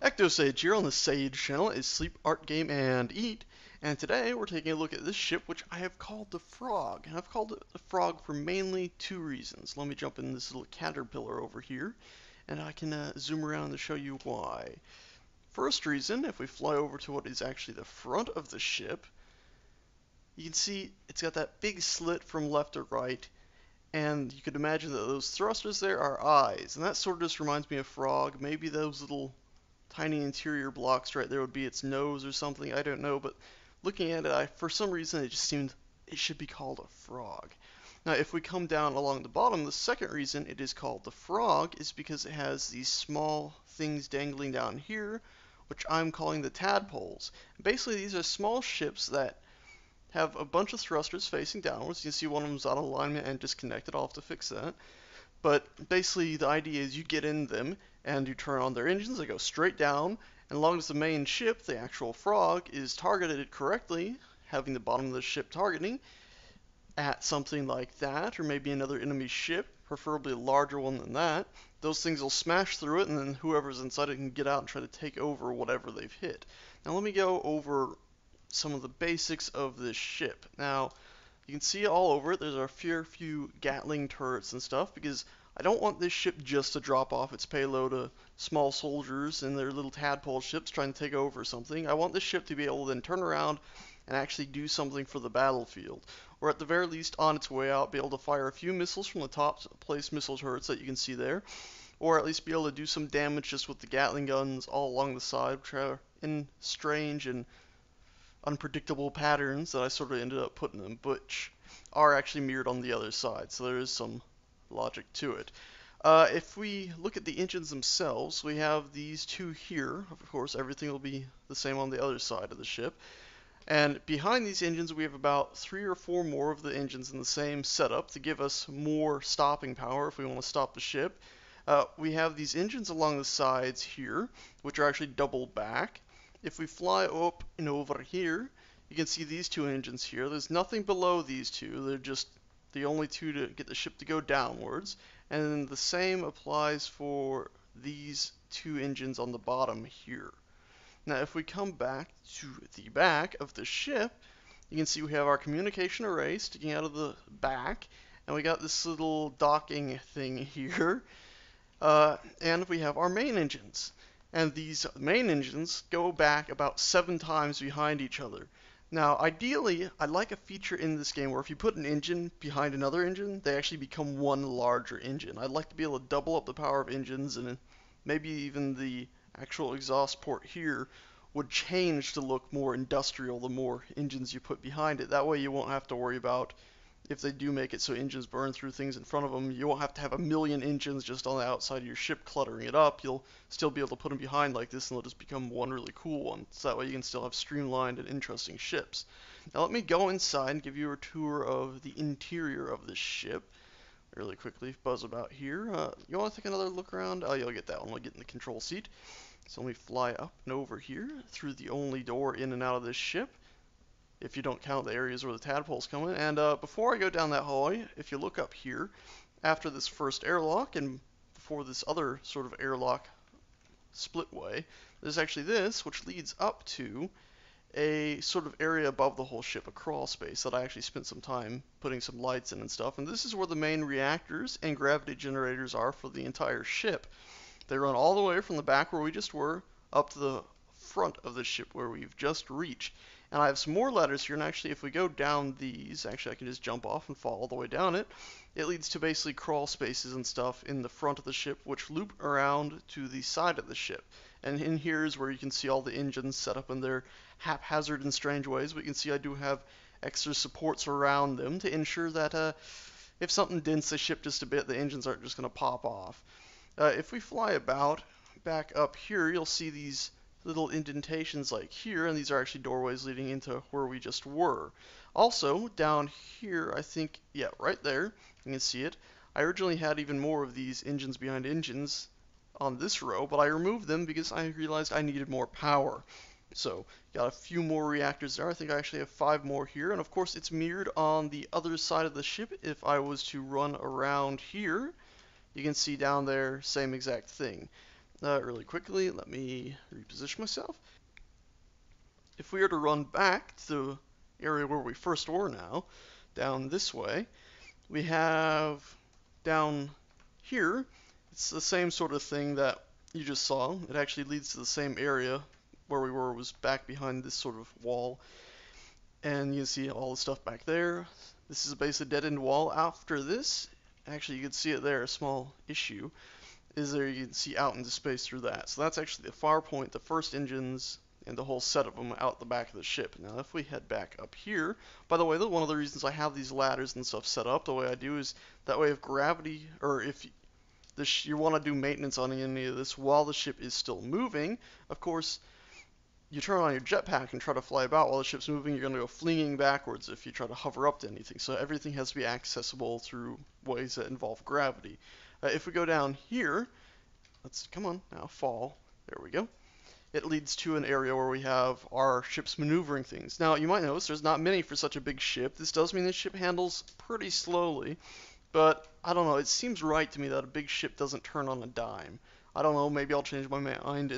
Ectosage here on the Sage channel is Sleep, Art, Game, and Eat, and today we're taking a look at this ship which I have called the Frog, and I've called it the Frog for mainly two reasons. Let me jump in this little caterpillar over here, and I can zoom around to show you why. First reason, if we fly over to what is actually the front of the ship, you can see it's got that big slit from left to right, and you could imagine that those thrusters there are eyes, and that sort of just reminds me of Frog. Maybe those little tiny interior blocks right there would be its nose or something, I don't know, but looking at it, for some reason it just seemed it should be called a frog. Now if we come down along the bottom, the second reason it is called the Frog is because it has these small things dangling down here, which I'm calling the tadpoles. Basically these are small ships that have a bunch of thrusters facing downwards. You can see one of them's out of alignment and disconnected. I'll have to fix that. But basically the idea is you get in them and you turn on their engines, they go straight down, and as long as the main ship, the actual Frog, is targeted correctly, having the bottom of the ship targeting at something like that, or maybe another enemy ship, preferably a larger one than that, those things will smash through it, and then whoever's inside it can get out and try to take over whatever they've hit. Now let me go over some of the basics of this ship. Now, you can see all over it, there's a few Gatling turrets and stuff, because I don't want this ship just to drop off its payload to small soldiers in their little tadpole ships trying to take over something. I want this ship to be able to then turn around and actually do something for the battlefield. Or at the very least, on its way out, be able to fire a few missiles from the top placed missile turrets that you can see there. Or at least be able to do some damage just with the Gatling guns all along the side, which are in strange and unpredictable patterns that I sort of ended up putting them, which are actually mirrored on the other side, so there is some logic to it. If we look at the engines themselves, we have these two here. Of course, everything will be the same on the other side of the ship. And behind these engines, we have about 3 or 4 more of the engines in the same setup to give us more stopping power if we want to stop the ship. We have these engines along the sides here, which are actually doubled back. If we fly up and over here, you can see these two engines here. There's nothing below these two. They're just the only two to get the ship to go downwards. And then the same applies for these two engines on the bottom here. Now if we come back to the back of the ship, you can see we have our communication array sticking out of the back, and we got this little docking thing here, and we have our main engines. And these main engines go back about 7 times behind each other. Now, ideally, I like a feature in this game where if you put an engine behind another engine, they actually become one larger engine. I'd like to be able to double up the power of engines, and maybe even the actual exhaust port here would change to look more industrial the more engines you put behind it. That way you won't have to worry about, if they do make it so engines burn through things in front of them, you won't have to have a million engines just on the outside of your ship cluttering it up. You'll still be able to put them behind like this, and they'll just become one really cool one. So that way you can still have streamlined and interesting ships. Now let me go inside and give you a tour of the interior of this ship. Really quickly, buzz about here. You want to take another look around? Oh, you'll get that one. We'll get in the control seat. So let me fly up and over here through the only door in and out of this ship, if you don't count the areas where the tadpoles come in. And before I go down that hallway, if you look up here, after this first airlock and before this other sort of airlock splitway, there's actually this, which leads up to a sort of area above the whole ship, a crawl space that I actually spent some time putting some lights in and stuff. And this is where the main reactors and gravity generators are for the entire ship. They run all the way from the back where we just were up to the front of the ship where we've just reached. And I have some more ladders here, and actually if we go down these, actually I can just jump off and fall all the way down it. It leads to basically crawl spaces and stuff in the front of the ship, which loop around to the side of the ship. And in here is where you can see all the engines set up in their haphazard and strange ways, but you can see I do have extra supports around them to ensure that if something dents the ship just a bit, the engines aren't just going to pop off. If we fly about back up here, you'll see these little indentations like here, and these are actually doorways leading into where we just were. Also, down here, I think, yeah, right there, you can see it. I originally had even more of these engines behind engines on this row, but I removed them because I realized I needed more power. So, got a few more reactors there. I think I actually have 5 more here, and of course it's mirrored on the other side of the ship. If I was to run around here, you can see down there, same exact thing. Really quickly, let me reposition myself. If we were to run back to the area where we first were now, down this way, we have down here, it's the same sort of thing that you just saw. It actually leads to the same area where we were was back behind this sort of wall. And you can see all the stuff back there. This is basically a dead-end wall. After this, actually you can see it there, a small issue, is there you can see out into space through that. So that's actually the far point, the first engines, and the whole set of them out the back of the ship. Now if we head back up here, by the way, one of the reasons I have these ladders and stuff set up the way I do is that way if gravity, or if you want to do maintenance on any of this while the ship is still moving, of course, you turn on your jetpack and try to fly about while the ship's moving, you're going to go flinging backwards if you try to hover up to anything. So everything has to be accessible through ways that involve gravity. If we go down here, come on, now fall. There we go. It leads to an area where we have our ship's maneuvering things. Now, you might notice there's not many for such a big ship. This does mean the ship handles pretty slowly, but I don't know, it seems right to me that a big ship doesn't turn on a dime. I don't know, maybe I'll change my mind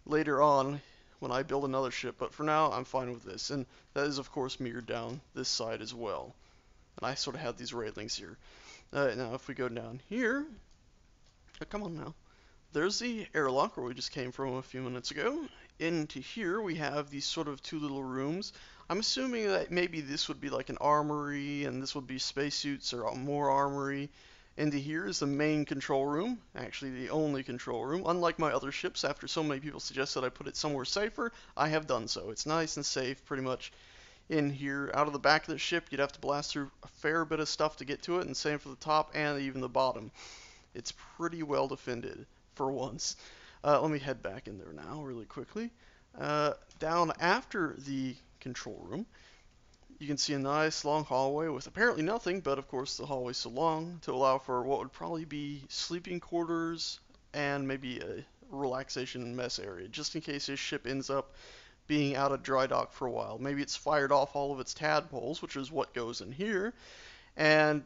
later on when I build another ship, but for now I'm fine with this. And that is of course mirrored down this side as well. And I sort of have these railings here. Now if we go down here, come on now. There's the airlock where we just came from a few minutes ago. Into here we have these sort of two little rooms. I'm assuming that maybe this would be like an armory and this would be spacesuits or more armory. Into here is the main control room, actually the only control room. Unlike my other ships, after so many people suggested I put it somewhere safer, I have done so. It's nice and safe pretty much in here. Out of the back of the ship, you'd have to blast through a fair bit of stuff to get to it, and same for the top and even the bottom. It's pretty well defended for once. Let me head back in there now really quickly. Down after the control room, you can see a nice long hallway with apparently nothing, but of course the hallway's so long to allow for what would probably be sleeping quarters and maybe a relaxation mess area, just in case this ship ends up being out of dry dock for a while. Maybe it's fired off all of its tadpoles, which is what goes in here, and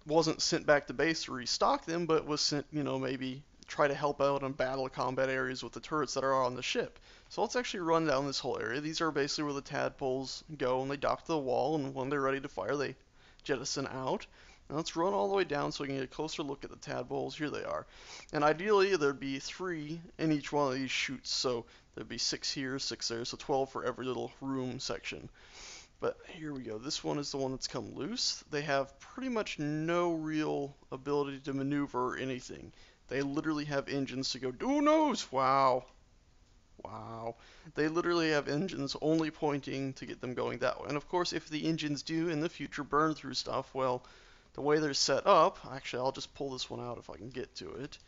wasn't sent back to base to restock them, but was sent, maybe try to help out in battle combat areas with the turrets that are on the ship. So let's actually run down this whole area. These are basically where the tadpoles go and they dock to the wall, and when they're ready to fire, they jettison out. Now let's run all the way down so we can get a closer look at the tadpoles. Here they are. And ideally, there'd be 3 in each one of these chutes. So there'd be 6 here, 6 there, so 12 for every little room section. But here we go. This one is the one that's come loose. They have pretty much no real ability to maneuver or anything. They literally have engines to go, who knows? Wow. They literally have engines only pointing to get them going that way. And of course, if the engines do in the future burn through stuff, well, the way they're set up, actually I'll just pull this one out if I can get to it.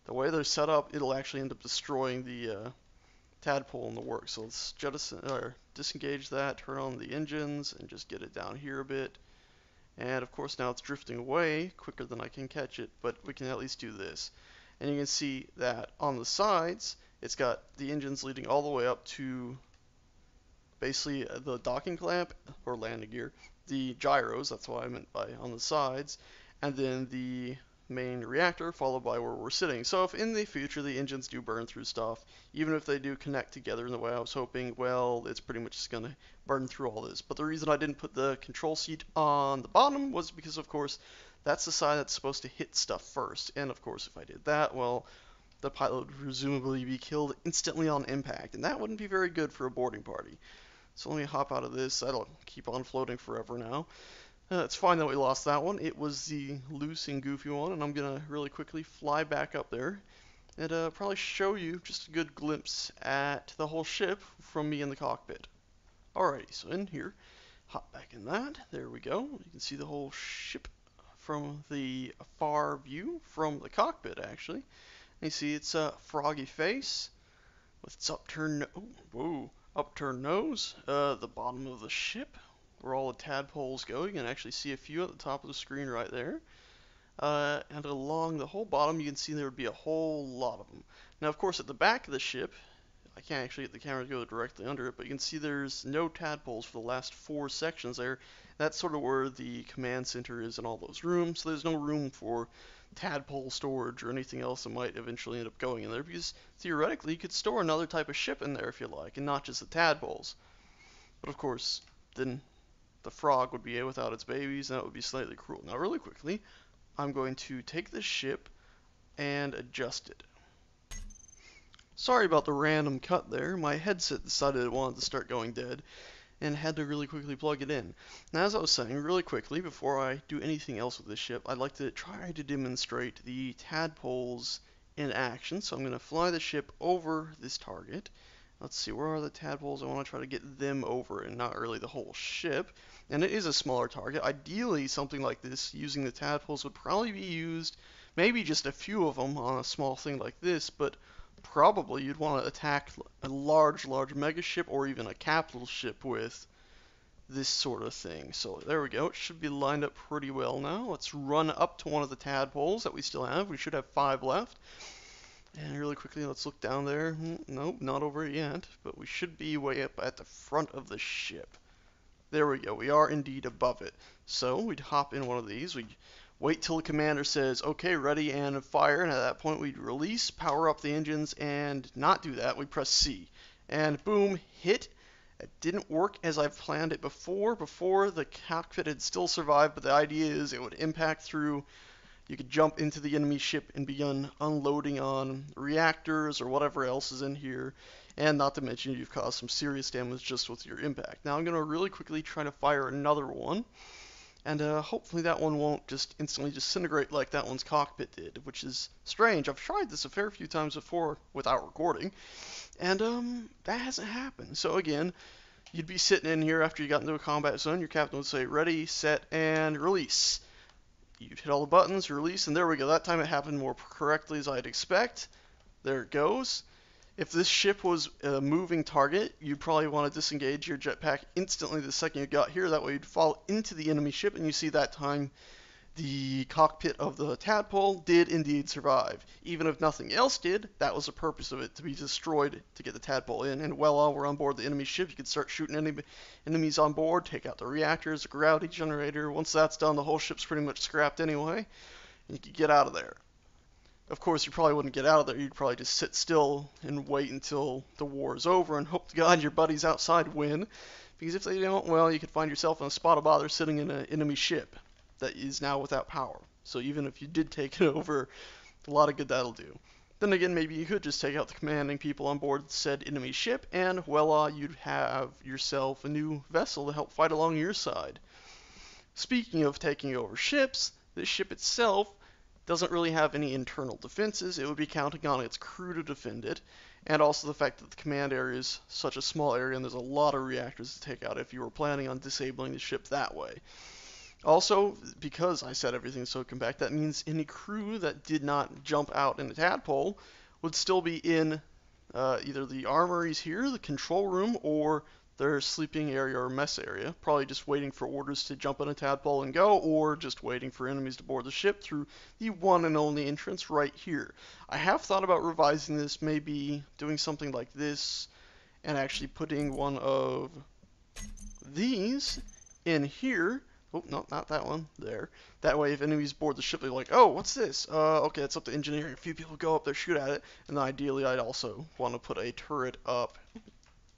The way they're set up, it'll actually end up destroying the tadpole in the works. So let's disengage that, turn on the engines, and just get it down here a bit. And of course now it's drifting away quicker than I can catch it, but we can at least do this. And you can see that on the sides, it's got the engines leading all the way up to basically the docking clamp, or landing gear, the gyros, that's what I meant by on the sides, and then the main reactor, followed by where we're sitting. So if in the future the engines do burn through stuff, even if they do connect together in the way I was hoping, well, it's pretty much just going to burn through all this. But the reason I didn't put the control seat on the bottom was because, of course, that's the side that's supposed to hit stuff first. And, of course, if I did that, well, the pilot would presumably be killed instantly on impact, and that wouldn't be very good for a boarding party. So let me hop out of this. That'll keep on floating forever now. It's fine that we lost that one. It was the loose and goofy one, and I'm going to really quickly fly back up there and probably show you just a good glimpse at the whole ship from me in the cockpit. Alrighty, so in here, hop back in that. There we go. You can see the whole ship from the far view, from the cockpit actually. And you see its froggy face with its upturned nose, the bottom of the ship, where all the tadpoles go. You can actually see a few at the top of the screen right there. And along the whole bottom, you can see there would be a whole lot of them. Now, of course, at the back of the ship, I can't actually get the camera to go directly under it, but you can see there's no tadpoles for the last 4 sections there. That's sort of where the command center is in all those rooms, so there's no room for tadpole storage or anything else that might eventually end up going in there, because theoretically you could store another type of ship in there if you like, and not just the tadpoles. But of course, then the frog would be without its babies, and that would be slightly cruel. Now, really quickly, I'm going to take this ship and adjust it. Sorry about the random cut there. My headset decided it wanted to start going dead, and had to really quickly plug it in. Now, as I was saying, really quickly, before I do anything else with this ship, I'd like to try to demonstrate the tadpoles in action. So I'm going to fly the ship over this target. Let's see, where are the tadpoles? I want to try to get them over and not really the whole ship. And it is a smaller target. Ideally, something like this, using the tadpoles would probably be used, maybe just a few of them on a small thing like this, but probably you'd want to attack a large mega ship or even a capital ship with this sort of thing. So there we go. It should be lined up pretty well now. Let's run up to one of the tadpoles that we still have. We should have 5 left. And really quickly, let's look down there. Nope, not over it yet, but we should be way up at the front of the ship. There we go. We are indeed above it. So we'd hop in one of these. We'd wait till the commander says, okay, ready and fire, and at that point we'd release, power up the engines, and not do that. We press C. And boom, hit. It didn't work as I've planned it before. Before, the cockpit had still survived, but the idea is it would impact through. You could jump into the enemy ship and begin unloading on reactors or whatever else is in here. And not to mention you've caused some serious damage just with your impact. Now I'm going to really quickly try to fire another one. And hopefully that one won't just instantly disintegrate like that one's cockpit did, which is strange. I've tried this a fair few times before without recording, and that hasn't happened. So again, you'd be sitting in here after you got into a combat zone. Your captain would say, ready, set, and release. You'd hit all the buttons, release, and there we go. That time it happened more correctly as I'd expect. There it goes. If this ship was a moving target, you'd probably want to disengage your jetpack instantly the second you got here. That way you'd fall into the enemy ship, and you see that time the cockpit of the tadpole did indeed survive. Even if nothing else did, that was the purpose of it, to be destroyed to get the tadpole in. And while we're on board the enemy ship, you can start shooting enemies on board, take out the reactors, the gravity generator. Once that's done, the whole ship's pretty much scrapped anyway, and you can get out of there. Of course, you probably wouldn't get out of there. You'd probably just sit still and wait until the war is over and hope to God your buddies outside win. Because if they don't, well, you could find yourself in a spot of bother sitting in an enemy ship that is now without power. So even if you did take it over, a lot of good that'll do. Then again, maybe you could just take out the commanding people on board said enemy ship, and voila, you'd have yourself a new vessel to help fight along your side. Speaking of taking over ships, this ship itself doesn't really have any internal defenses. It would be counting on its crew to defend it, and also the fact that the command area is such a small area and there's a lot of reactors to take out if you were planning on disabling the ship that way. Also, because I said everything's so compact, that means any crew that did not jump out in the tadpole would still be in either the armories here, the control room, or their sleeping area or mess area, probably just waiting for orders to jump on a tadpole and go, or just waiting for enemies to board the ship through the one and only entrance right here. I have thought about revising this, maybe doing something like this, and actually putting one of these in here. Oh, no, not that one. There. That way, if enemies board the ship, they're like, oh, what's this? Okay, it's up to engineering. A few people go up there, shoot at it, and then ideally, I'd also want to put a turret up.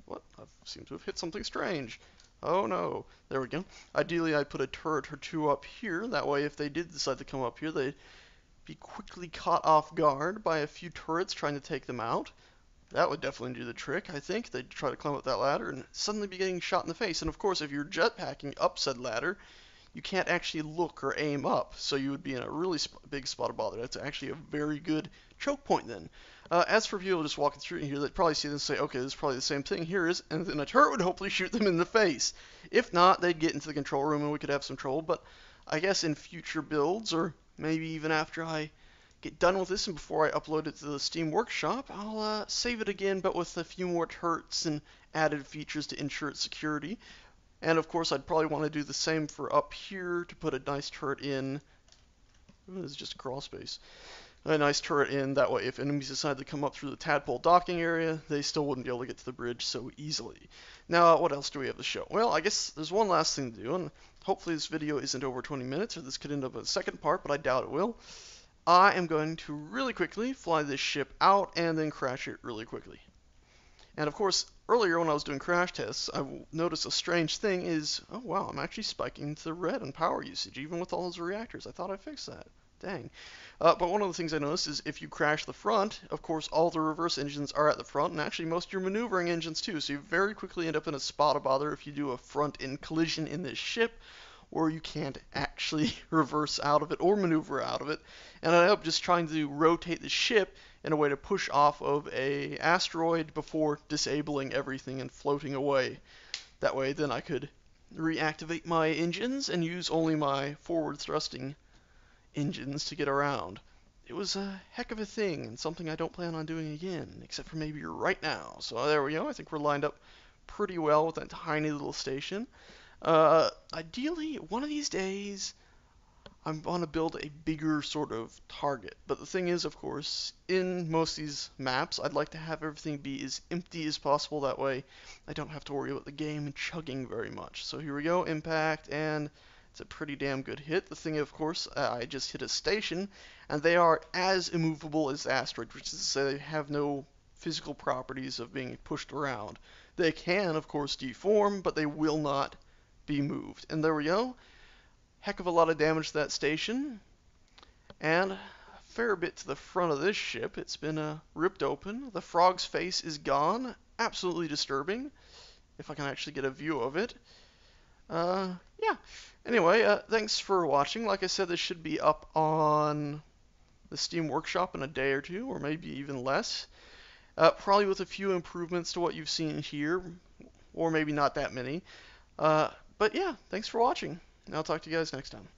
What? I seem to have hit something strange. Oh no. There we go. Ideally, I'd put a turret or two up here. That way, if they did decide to come up here, they'd be quickly caught off guard by a few turrets trying to take them out. That would definitely do the trick, I think. They'd try to climb up that ladder and suddenly be getting shot in the face. And of course, if you're jetpacking up said ladder, you can't actually look or aim up, so you would be in a really big spot of bother. That's actually a very good choke point then. As for people just walking through here, they'd probably see this and say, okay, this is probably the same thing. Here is, and then a turret would hopefully shoot them in the face. If not, they'd get into the control room and we could have some trouble. But I guess in future builds, or maybe even after I get done with this and before I upload it to the Steam Workshop, I'll save it again, but with a few more turrets and added features to ensure its security. And of course, I'd probably want to do the same for up here to put a nice turret in. Ooh, this is just a crawl space. A nice turret in, that way if enemies decide to come up through the tadpole docking area, they still wouldn't be able to get to the bridge so easily. Now, what else do we have to show? Well, I guess there's one last thing to do, and hopefully this video isn't over 20 minutes, or this could end up a second part, but I doubt it will. I am going to really quickly fly this ship out and then crash it really quickly. And of course, earlier when I was doing crash tests, I noticed a strange thing is, oh wow, I'm actually spiking to red on power usage, even with all those reactors. I thought I fixed that. Dang. But one of the things I noticed is if you crash the front, of course, all the reverse engines are at the front, and actually most of your maneuvering engines too, so you very quickly end up in a spot of bother if you do a front-end collision in this ship, or you can't actually reverse out of it or maneuver out of it. And I ended up just trying to rotate the ship in a way to push off of a asteroid before disabling everything and floating away. That way then I could reactivate my engines and use only my forward thrusting engines to get around. It was a heck of a thing and something I don't plan on doing again, except for maybe right now. So there we go. I think we're lined up pretty well with that tiny little station. Ideally, one of these days, I want to build a bigger sort of target. But the thing is, of course, in most of these maps, I'd like to have everything be as empty as possible. That way, I don't have to worry about the game chugging very much. So here we go, impact, and it's a pretty damn good hit. The thing, of course, I just hit a station, and they are as immovable as asteroids, which is to say they have no physical properties of being pushed around. They can, of course, deform, but they will not be moved. And there we go. Heck of a lot of damage to that station. And a fair bit to the front of this ship. It's been ripped open. The frog's face is gone. Absolutely disturbing. If I can actually get a view of it. Yeah. Anyway, thanks for watching. Like I said, this should be up on the Steam Workshop in a day or two, or maybe even less. Probably with a few improvements to what you've seen here, or maybe not that many. But yeah, thanks for watching, and I'll talk to you guys next time.